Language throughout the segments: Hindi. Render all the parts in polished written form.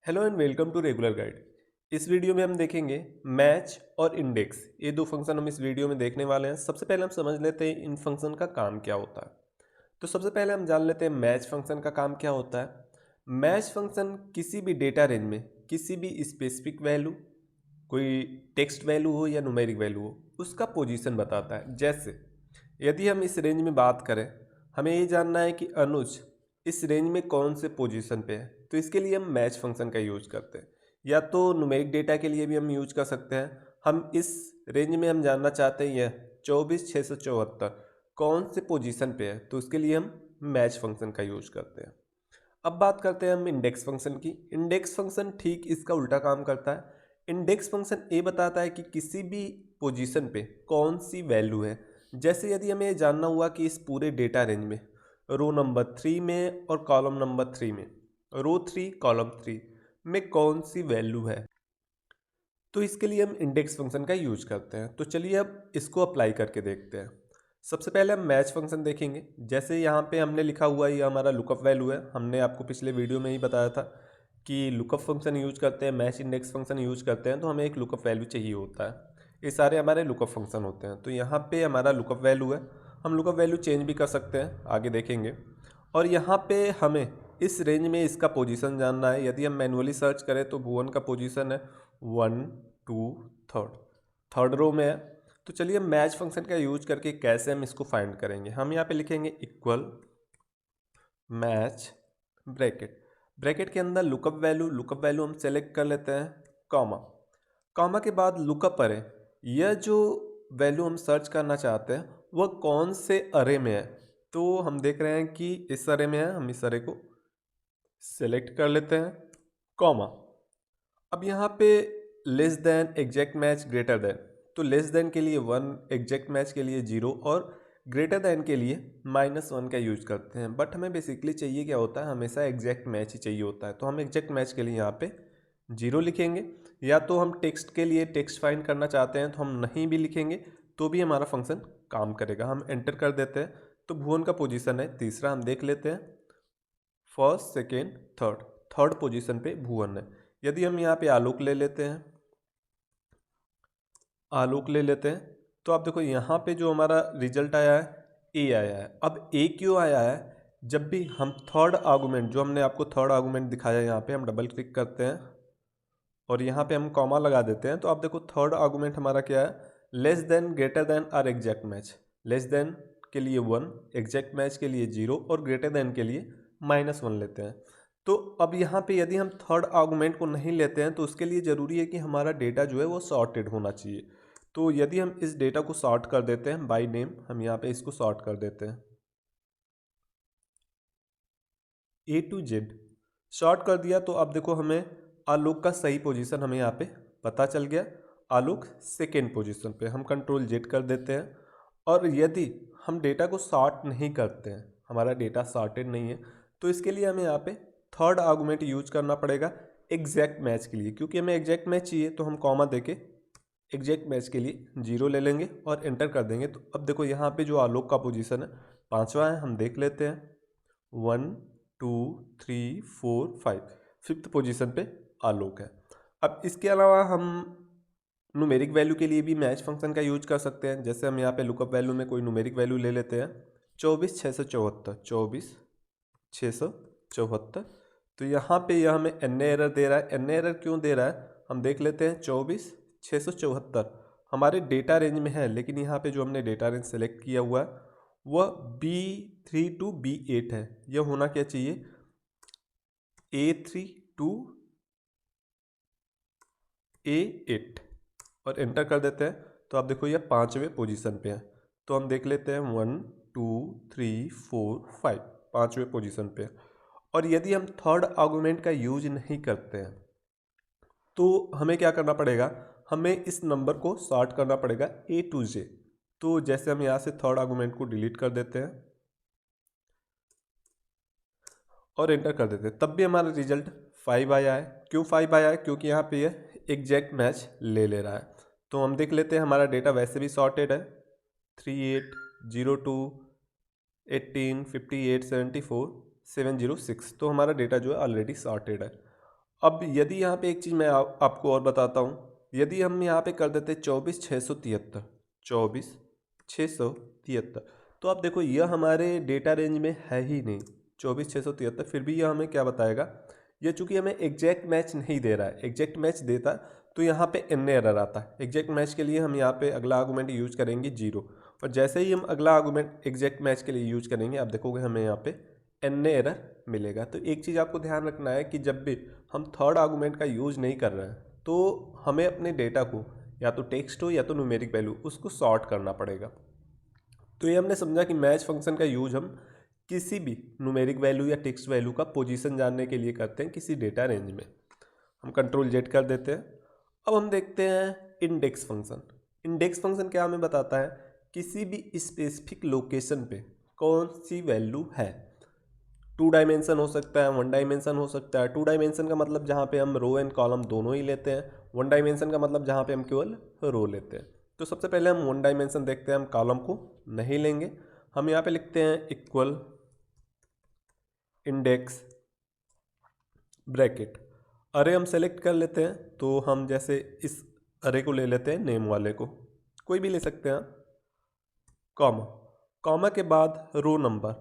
Hello and welcome to regular guide. इस वीडियो में हम देखेंगे मैच और इंडेक्स। ये दो फंक्शन हम इस वीडियो में देखने वाले हैं। सबसे पहले हम समझ लेते हैं इन फंक्शन का काम क्या होता है। तो सबसे पहले हम जान लेते हैं मैच फंक्शन का काम क्या होता है। मैच फंक्शन किसी भी डेटा रेंज में किसी भी स्पेसिफिक वैल्यू, कोई टेक्स्ट वैल्यू हो या न्यूमेरिक वैल्यू हो, उसका पोजीशन बताता है। जैसे यदि हम इस रेंज में बात करें, हमें ये जानना है कि अनुज इस रेंज में कौन से पोजीशन पे है, तो इसके लिए हम मैच फंक्शन का यूज करते हैं। या तो न्यूमेरिक डेटा के लिए भी हम यूज कर सकते हैं। हम इस रेंज में हम जानना चाहते हैं यह 24,674 कौन से पोजीशन पे है, तो उसके लिए हम मैच फंक्शन का यूज करते हैं। अब बात करते हैं हम इंडेक्स फंक्शन की। इंडेक्स फंक्शन ठीक इसका उल्टा काम करता है। इंडेक्स फंक्शन ये बताता है कि किसी भी पोजीशन पे कौन सी वैल्यू है। जैसे यदि हमें ये जानना हुआ कि इस पूरे डेटा रेंज में रो नंबर 3 में और कॉलम नंबर 3 में, रो 3 कॉलम 3 में कौन सी वैल्यू है, तो इसके लिए हम इंडेक्स फंक्शन का यूज करते हैं। तो चलिए अब इसको अप्लाई करके देखते हैं। सबसे पहले हम मैच फंक्शन देखेंगे। जैसे यहाँ पे हमने लिखा हुआ है, ये हमारा लुकअप वैल्यू है। हमने आपको पिछले वीडियो में ही बताया था कि लुकअप फंक्शन यूज करते हैं, मैच इंडेक्स फंक्शन यूज करते हैं, तो हमें एक लुकअप वैल्यू चाहिए होता है। ये सारे हमारे लुकअप फंक्शन होते हैं। तो यहाँ पे हमारा लुकअप वैल्यू है। हम लुकअप वैल्यू चेंज भी कर सकते हैं, आगे देखेंगे। और यहाँ पे हमें इस रेंज में इसका पोजीशन जानना है। यदि हम मैनुअली सर्च करें तो भुवन का पोजीशन है 1 2 थर्ड रो में है। तो चलिए मैच फंक्शन का यूज करके कैसे हम इसको फाइंड करेंगे। हम यहाँ पे लिखेंगे इक्वल मैच ब्रैकेट। ब्रैकेट के अंदर लुकअप वैल्यू हम सेलेक्ट कर लेते हैं, कॉमा। कॉमा के बाद लुकअप अरे, यह जो वैल्यू हम सर्च करना चाहते हैं वह कौन से अरे में है। तो हम देख रहे हैं कि इस अरे में है, हम इस अरे को सेलेक्ट कर लेते हैं, कॉमा। अब यहाँ पे less than exact match greater than, तो लेस देन के लिए 1, एग्जैक्ट मैच के लिए 0 और ग्रेटर देन के लिए -1 का यूज करते हैं। बट हमें बेसिकली चाहिए क्या होता है, हमेशा एग्जैक्ट मैच ही चाहिए होता है। तो हम एग्जैक्ट मैच के लिए यहाँ पे 0 लिखेंगे। या तो हम टेक्स्ट के लिए टेक्स्ट फाइंड करना चाहते हैं तो हम नहीं भी लिखेंगे तो भी हमारा फंक्शन काम करेगा। हम एंटर कर देते हैं। तो भुवन का पोजीशन है तीसरा, हम देख लेते हैं first second third, third position पे भुवन है। यदि हम यहाँ पे आलोक ले लेते हैं, आलोक ले लेते हैं, तो आप देखो यहाँ पे जो हमारा रिजल्ट आया है ए आया है। अब ए क्यों आया है, जब भी हम थर्ड आर्गूमेंट, जो हमने आपको थर्ड आर्गूमेंट दिखाया यहाँ पे, हम डबल क्लिक करते हैं और यहाँ पे हम कॉमा लगा देते हैं। तो आप देखो थर्ड आर्गूमेंट हमारा क्या है, less than greater than or exact match. Less than के लिए 1, एग्जैक्ट मैच के लिए 0 और ग्रेटर देन के लिए -1 लेते हैं। तो अब यहाँ पे यदि हम थर्ड आर्गूमेंट को नहीं लेते हैं तो उसके लिए ज़रूरी है कि हमारा डेटा जो है वो सॉर्टेड होना चाहिए। तो यदि हम इस डेटा को सॉर्ट कर देते हैं बाय नेम, हम यहाँ पे इसको सॉर्ट कर देते हैं A to Z, शॉर्ट कर दिया। तो अब देखो हमें आलोक का सही पोजीशन हमें यहाँ पे पता चल गया। आलोक सेकेंड पोजीशन पे, हम कंट्रोल Z कर देते हैं। और यदि हम डेटा को सॉर्ट नहीं करते हैं, हमारा डेटा सॉर्टेड नहीं है, तो इसके लिए हमें यहाँ पे थर्ड आर्गूमेंट यूज करना पड़ेगा एग्जैक्ट मैच के लिए। क्योंकि हमें एग्जैक्ट मैच चाहिए तो हम कॉमा देके एग्जैक्ट मैच के लिए 0 ले लेंगे और एंटर कर देंगे। तो अब देखो यहाँ पे जो आलोक का पोजीशन है पांचवा है, हम देख लेते हैं 1 2 3 4 5, फिफ्थ पोजीशन पे आलोक है। अब इसके अलावा हम न्यूमेरिक वैल्यू के लिए भी मैच फंक्शन का यूज कर सकते हैं। जैसे हम यहाँ पे लुकअप वैल्यू में कोई न्यूमेरिक वैल्यू ले लेते हैं 24,674, 24,674। तो यहाँ पे यह हमें एन एरर दे रहा है। एन एरर क्यों दे रहा है, हम देख लेते हैं। 24,674 हमारे डेटा रेंज में है, लेकिन यहाँ पे जो हमने डेटा रेंज सेलेक्ट किया हुआ है वह B3 to B8 है। यह होना क्या चाहिए, A3 to A8 और एंटर कर देते हैं। तो आप देखो यह पाँचवें पोजीशन पे है। तो हम देख लेते हैं 1 2 3 4 5, पाँचवें पोजीशन पे है। और यदि हम थर्ड आर्गूमेंट का यूज नहीं करते हैं तो हमें क्या करना पड़ेगा, हमें इस नंबर को सॉर्ट करना पड़ेगा A to Z। तो जैसे हम यहाँ से थर्ड आर्गूमेंट को डिलीट कर देते हैं और एंटर कर देते हैं, तब भी हमारा रिजल्ट 5 आया है। क्यों 5 आया है, क्योंकि यहाँ पे ये एग्जैक्ट मैच ले रहा है। तो हम देख लेते हैं हमारा डेटा वैसे भी सॉर्टेड है 3802 18 58 74 706। तो हमारा डेटा जो है ऑलरेडी सॉर्टेड है। अब यदि यहाँ पे एक चीज़ मैं आपको और बताता हूँ, यदि हम यहाँ पे कर देते 24,673, 24,673, तो आप देखो यह हमारे डेटा रेंज में है ही नहीं 24,673, फिर भी यह हमें क्या बताएगा, यह चूंकि हमें एग्जैक्ट मैच नहीं दे रहा है, एग्जैक्ट मैच देता तो यहाँ पे एन एरर आता है। एग्जैक्ट मैच के लिए हम यहाँ पे अगला आर्गूमेंट यूज करेंगे 0, और जैसे ही हम अगला आर्गूमेंट एग्जैक्ट मैच के लिए यूज करेंगे आप देखोगे हमें यहाँ पे एन एरर मिलेगा। तो एक चीज़ आपको ध्यान रखना है कि जब भी हम थर्ड आर्गूमेंट का यूज नहीं कर रहे हैं तो हमें अपने डेटा को या तो टेक्स्ट हो या तो न्यूमेरिक वैल्यू उसको सॉर्ट करना पड़ेगा। तो ये हमने समझा कि मैच फंक्शन का यूज हम किसी भी न्यूमेरिक वैल्यू या टेक्स्ट वैल्यू का पोजीशन जानने के लिए करते हैं किसी डेटा रेंज में। हम कंट्रोल जेड कर देते हैं। अब हम देखते हैं इंडेक्स फंक्शन। इंडेक्स फंक्शन क्या हमें बताता है, किसी भी स्पेसिफिक लोकेशन पे कौन सी वैल्यू है। 2 डायमेंशन हो सकता है, 1 डायमेंशन हो सकता है। 2 डायमेंशन का मतलब जहाँ पे हम रो एंड कॉलम दोनों ही लेते हैं। 1 डायमेंशन का मतलब जहाँ पे हम केवल रो लेते हैं। तो सबसे पहले हम 1 डायमेंशन देखते हैं, हम कॉलम को नहीं लेंगे। हम यहाँ पे लिखते हैं इक्वल इंडेक्स ब्रैकेट, अरे हम सेलेक्ट कर लेते हैं। तो हम जैसे इस अरे को ले लेते हैं, नेम वाले को कोई भी ले सकते हैं, कॉमा, कॉमा के बाद रो नंबर।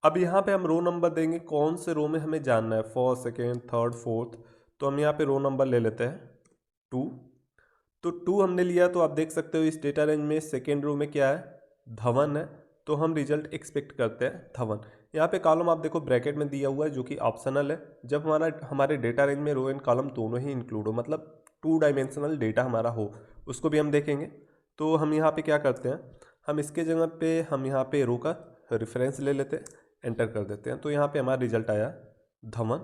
अब यहाँ पे हम रो नंबर देंगे, कौन से रो में हमें जानना है, फर्स्ट, सेकेंड, थर्ड, फोर्थ। तो हम यहाँ पे रो नंबर ले लेते हैं 2। तो 2 हमने लिया, तो आप देख सकते हो इस डेटा रेंज में सेकेंड रो में क्या है, धवन है। तो हम रिजल्ट एक्सपेक्ट करते हैं धवन। यहाँ पे कॉलम आप देखो ब्रैकेट में दिया हुआ है जो कि ऑप्शनल है। जब हमारे डेटा रेंज में रो एंड कॉलम दोनों ही इंक्लूड हो, मतलब 2 डायमेंशनल डेटा हमारा हो, उसको भी हम देखेंगे। तो हम यहाँ पे क्या करते हैं, हम इसके जगह पे हम यहाँ पे रो का रेफरेंस ले लेते हैं, एंटर कर देते हैं। तो यहाँ पे हमारा रिजल्ट आया धवन।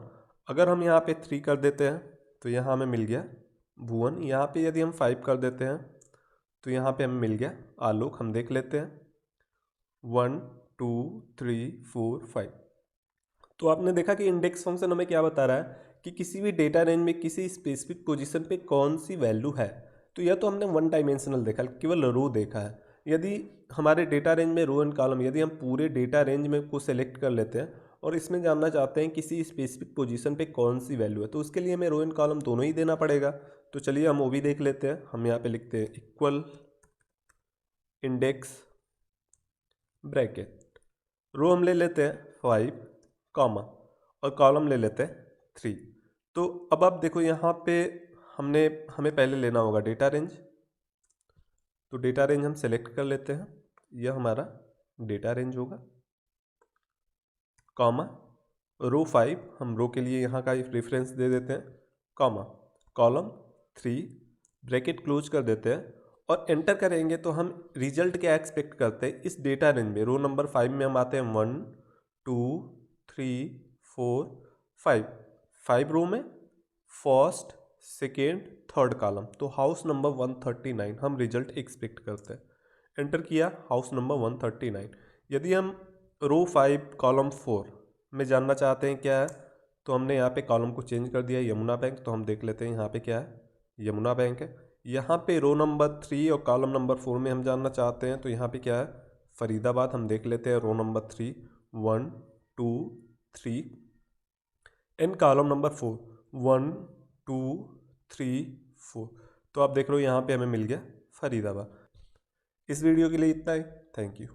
अगर हम यहाँ पे 3 कर देते हैं तो यहाँ हमें मिल गया भुवन। यहाँ पे यदि हम 5 कर देते हैं तो यहाँ पे हमें मिल गया आलोक। हम देख लेते हैं 1 2 3 4 5। तो आपने देखा कि इंडेक्स फंक्शन हमें क्या बता रहा है कि किसी भी डेटा रेंज में किसी स्पेसिफिक पोजीशन पे कौन सी वैल्यू है। तो यह तो हमने 1 डायमेंशनल देखा, केवल रो देखा है। यदि हमारे डेटा रेंज में रो एंड कॉलम, यदि हम पूरे डेटा रेंज में को सेलेक्ट कर लेते हैं और इसमें जानना चाहते हैं किसी स्पेसिफिक पोजीशन पे कौन सी वैल्यू है, तो उसके लिए हमें रो एंड कॉलम दोनों ही देना पड़ेगा। तो चलिए हम वो भी देख लेते हैं। हम यहाँ पे लिखते हैं इक्वल इंडेक्स ब्रैकेट, रो हम ले लेते हैं 5, कॉमा, और कॉलम ले लेते हैं 3। तो अब आप देखो यहाँ पे हमें पहले लेना होगा डेटा रेंज। तो डेटा रेंज हम सेलेक्ट कर लेते हैं, यह हमारा डेटा रेंज होगा, कॉमा, रो 5, हम रो के लिए यहाँ का रेफरेंस दे देते हैं, कॉमा, कॉलम 3, ब्रैकेट क्लोज कर देते हैं और एंटर करेंगे। तो हम रिजल्ट क्या एक्सपेक्ट करते हैं इस डेटा रेंज में, रो नंबर 5 में हम आते हैं 1 2 3 4 5, 5 रो में फर्स्ट, सेकेंड, थर्ड कॉलम। तो हाउस नंबर 139 हम रिजल्ट एक्सपेक्ट करते हैं। एंटर किया, हाउस नंबर 139। यदि हम रो 5 कॉलम 4 में जानना चाहते हैं क्या है, तो हमने यहाँ पे कॉलम को चेंज कर दिया यमुना बैंक। तो हम देख लेते हैं यहाँ पे क्या है, यमुना बैंक है। यहाँ पे रो नंबर 3 और कॉलम नंबर 4 में हम जानना चाहते हैं, तो यहाँ पे क्या है, फरीदाबाद। हम देख लेते हैं row number 3 1 2 3 and column number 4 1 2 3 4। तो आप देख रहे हो यहाँ पे हमें मिल गया फरीदाबाद। इस वीडियो के लिए इतना ही, थैंक यू।